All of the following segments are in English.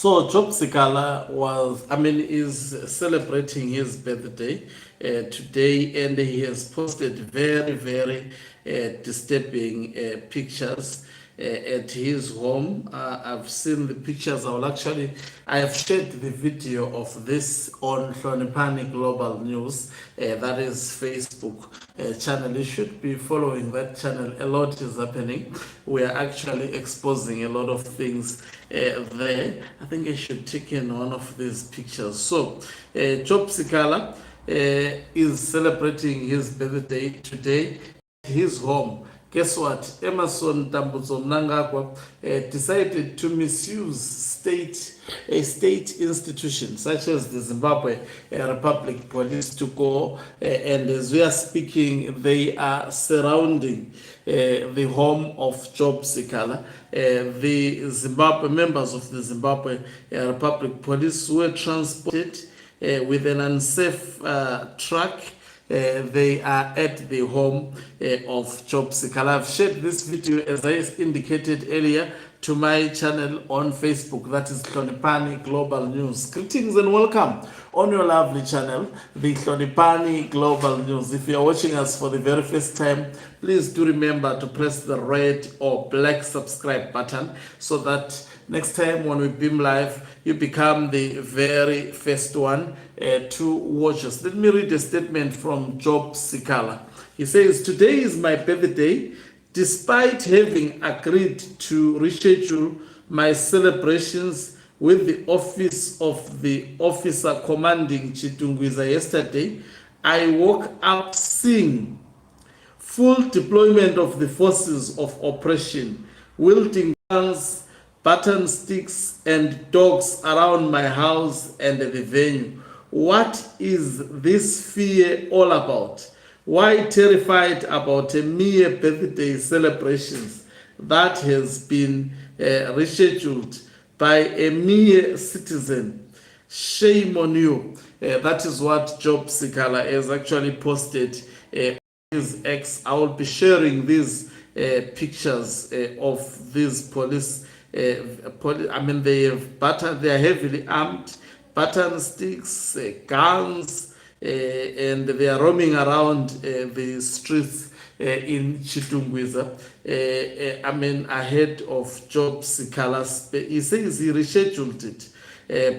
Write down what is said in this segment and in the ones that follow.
So Job Sikhala is celebrating his birthday today, and he has posted very, very disturbing pictures at his home. I've seen the pictures. I have shared the video of this on Hlonipani Global News. That is Facebook channel. You should be following that channel. A lot is happening. We are actually exposing a lot of things there. I think I should take in one of these pictures. So, Job Sikhala is celebrating his birthday today at his home. Guess what? Emerson Tambuzo Mnangagwa decided to misuse state institutions such as the Zimbabwe Republic Police to go, and as we are speaking, they are surrounding the home of Job Sikhala. The Zimbabwe members of the Zimbabwe Republic Police were transported with an unsafe truck. They are at the home of Job Sikhala. I've shared this video, as I indicated earlier, to my channel on Facebook. That is Hlonipani Global News. Greetings and welcome on your lovely channel, the Hlonipani Global News. If you are watching us for the very first time, please do remember to press the red or black subscribe button so that next time when we beam live, you become the very first one to watch us. Let me read a statement from Job Sikhala. He says, "Today is my birthday. Despite having agreed to reschedule my celebrations with the office of the officer commanding Chitungwiza yesterday, I woke up seeing full deployment of the forces of oppression, wielding guns, button sticks, and dogs around my house and the venue. What is this fear all about? Why terrified about a mere birthday celebrations that has been rescheduled by a mere citizen? Shame on you." That is what Job Sikhala has actually posted on his X. I will be sharing these pictures of these police. They are heavily armed, button sticks, guns, and they are roaming around the streets in Chitungwiza. Ahead of Job Sikhala's. He says he rescheduled it,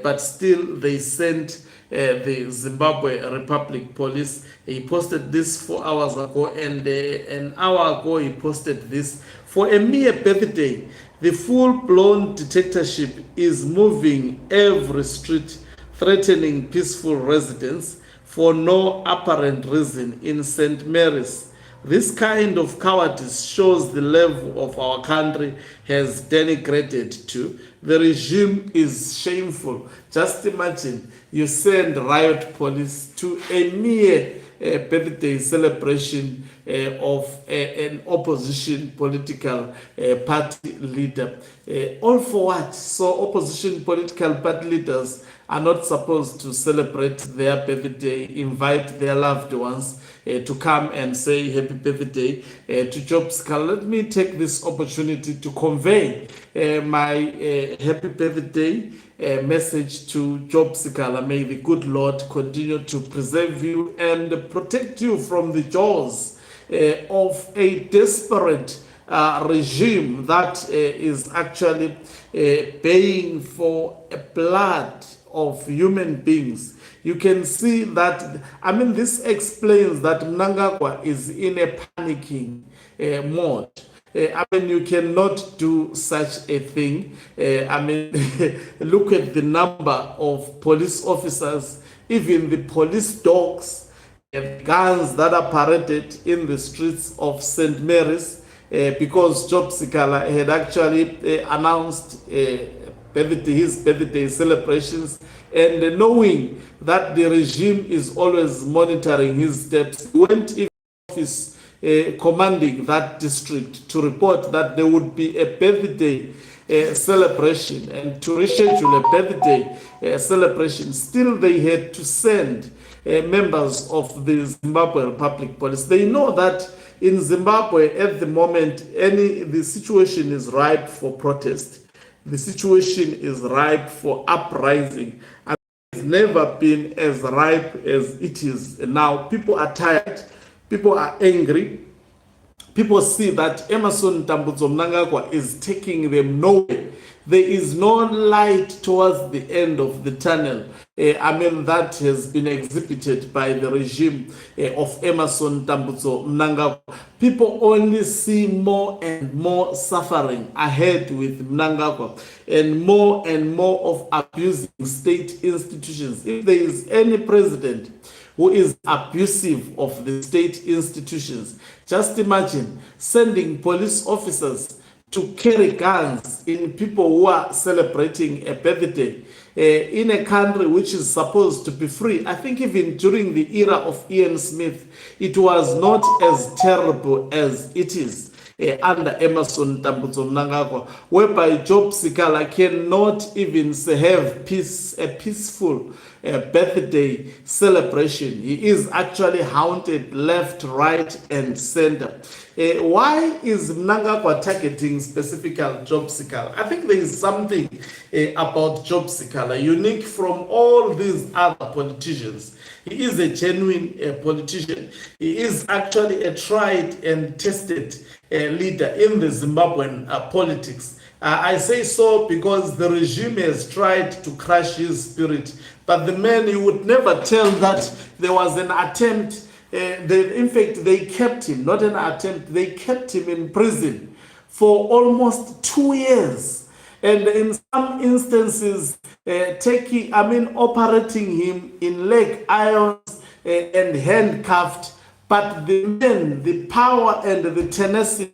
but still they sent the Zimbabwe Republic Police. He posted this 4 hours ago, and an hour ago he posted this. For a mere birthday, the full-blown dictatorship is moving every street, threatening peaceful residents for no apparent reason in St. Mary's. This kind of cowardice shows the level of our country has denigrated to. The regime is shameful. Just imagine you send Riot Police to a mere birthday celebration of an opposition political party leader. All for what? So opposition political party leaders are not supposed to celebrate their birthday, invite their loved ones to come and say happy birthday to Job Sikhala. Let me take this opportunity to convey my happy birthday message to Job Sikhala. May the good Lord continue to preserve you and protect you from the jaws of a desperate regime that is actually paying for blood of human beings. You can see that, this explains that Mnangagwa is in a panicking mode. You cannot do such a thing. Look at the number of police officers, even the police dogs, and guns that are paraded in the streets of St. Mary's, because Job Sikhala had actually announced his birthday celebrations, and knowing that the regime is always monitoring his steps, he went in office commanding that district to report that there would be a birthday celebration, and to reschedule a birthday celebration. Still, they had to send members of the Zimbabwe Republic Police. They know that in Zimbabwe at the moment, the situation is ripe for protest. the situation is ripe for uprising. And it's never been as ripe as it is now. People are tired, people are angry. People see that Emerson Tambutso Mnangagwa is taking them nowhere. There is no light towards the end of the tunnel. That has been exhibited by the regime of Emerson Tambutso Mnangagwa. People only see more and more suffering ahead with Mnangagwa, and more of abusing state institutions. If there is any president who is abusive of the state institutions, just imagine sending police officers to carry guns in people who are celebrating a birthday in a country which is supposed to be free. I think even during the era of Ian Smith, it was not as terrible as it is under Emerson Tambutso Mnangagwa, whereby Job Sikhala cannot even have a peaceful birthday celebration. He is actually haunted left, right, and center. Why is Mnangagwa targeting specifically Job Sikhala? I think there is something about Job Sikhala unique from all these other politicians. He is a genuine politician. He is actually a tried and tested leader in the Zimbabwean politics. I say so because the regime has tried to crush his spirit, but the man, he would never tell that there was an attempt. In fact, they kept him, not an attempt, they kept him in prison for almost 2 years. And in some instances, operating him in leg irons and handcuffed. But the men, the power and the tenacity,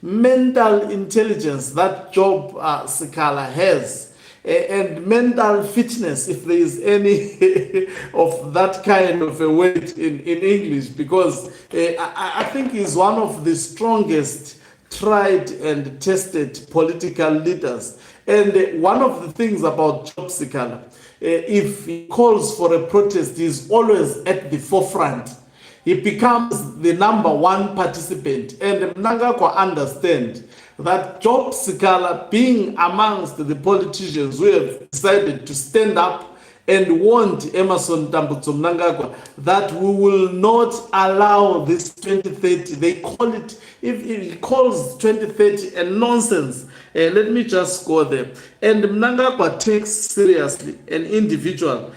mental intelligence that Job Sikhala has, and mental fitness, if there is any of that kind of a word in English, because I think he's one of the strongest tried and tested political leaders. And one of the things about Job Sikhala, if he calls for a protest, he's always at the forefront. He becomes the #1 participant. And Mnangagwa understand that Job Sikhala, being amongst the politicians who have decided to stand up and warned Emerson Tambutso Mnangagwa that we will not allow this 2030, they call it, if he calls 2030 a nonsense, let me just go there. And Mnangagwa takes seriously an individual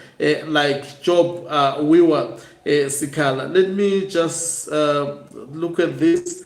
like Job Sikhala. Let me just look at this.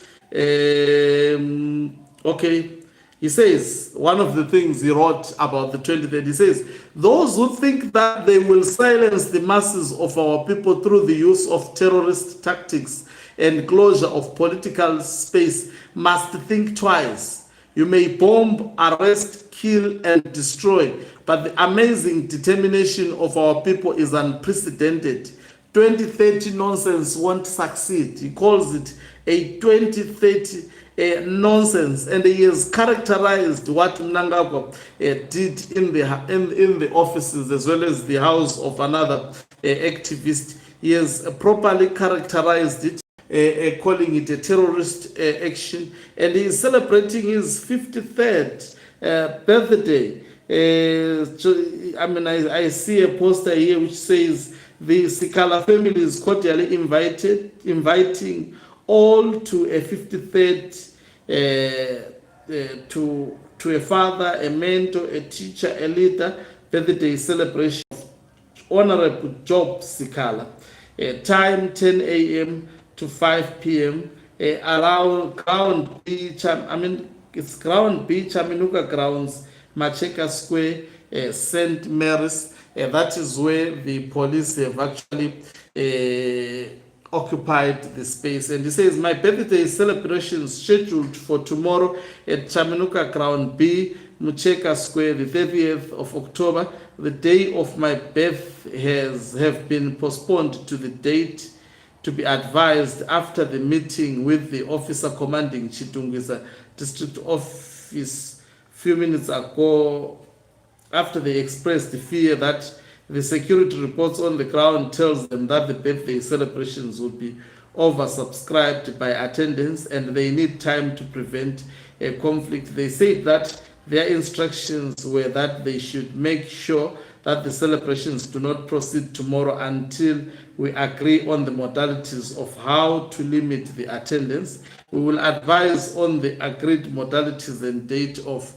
Okay. He says, one of the things he wrote about the 2030, he says, those who think that they will silence the masses of our people through the use of terrorist tactics and closure of political space must think twice. You may bomb, arrest, kill, and destroy, but the amazing determination of our people is unprecedented. 2030 nonsense won't succeed. He calls it a 2030 nonsense, and he has characterized what Mnangagwa did in the offices as well as the house of another activist. He has properly characterized it, calling it a terrorist action, and he is celebrating his 53rd birthday. I see a poster here which says the Sikhala family is cordially inviting all to a 53rd, to a father, a mentor, a teacher, a leader birthday celebration of Honorable Job Sikhala. Time 10 a.m. to 5 p.m. Around Ground Beach, it's Ground Beach, Aminuka Grounds, Macheka Square, St. Mary's. That is where the police have actually occupied the space. And he says, my birthday celebration is scheduled for tomorrow at Chaminuka Ground B, Mucheka Square, the 30th of October. The day of my birth have been postponed to the date to be advised after the meeting with the officer commanding Chitungisa District Office few minutes ago, after they expressed the fear that the security reports on the ground tells them that the birthday celebrations will be oversubscribed by attendance and they need time to prevent a conflict. They said that their instructions were that they should make sure that the celebrations do not proceed tomorrow until we agree on the modalities of how to limit the attendance. We will advise on the agreed modalities and date of.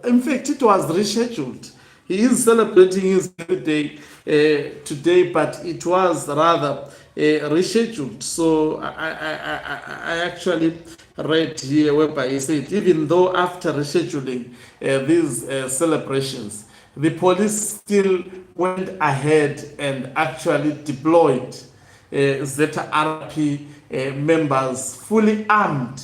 In fact, it was rescheduled. He is celebrating his birthday today, but it was rather rescheduled. So I actually read here whereby he said, even though after rescheduling these celebrations, the police still went ahead and actually deployed ZRP members fully armed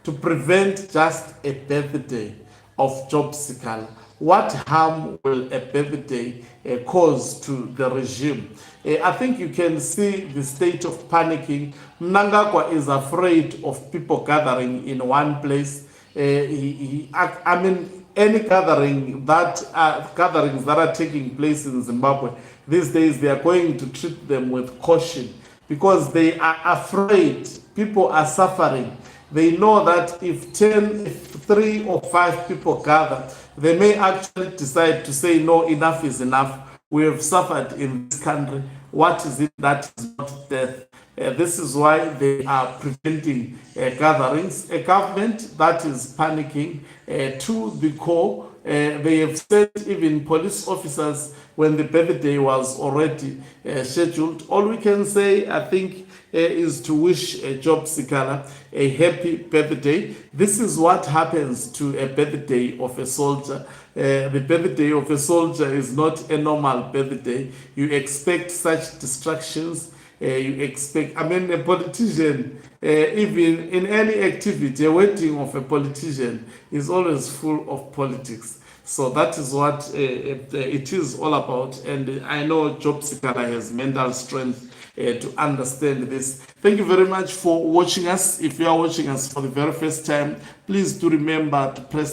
to prevent just a birthday of Job Sikhala. What harm will a birthday cause to the regime? I think you can see the state of panicking. Mnangagwa is afraid of people gathering in one place. I mean, any gatherings that are taking place in Zimbabwe these days, they are going to treat them with caution because they are afraid. People are suffering. They know that if 3 or 5 people gather, they may actually decide to say, no, enough is enough. We have suffered in this country. What is it that is not death? This is why they are preventing gatherings. A government that is panicking to the core. They have said even police officers when the birthday was already scheduled. All we can say, I think, is to wish Job Sikhala a happy birthday. This is what happens to a birthday of a soldier. The birthday of a soldier is not a normal birthday. You expect such distractions. You expect, I mean, a politician, even in any activity, a wedding of a politician is always full of politics. So that is what it is all about. And I know Job Sikhala has mental strength to understand this. Thank you very much for watching us. If you are watching us for the very first time, please do remember to press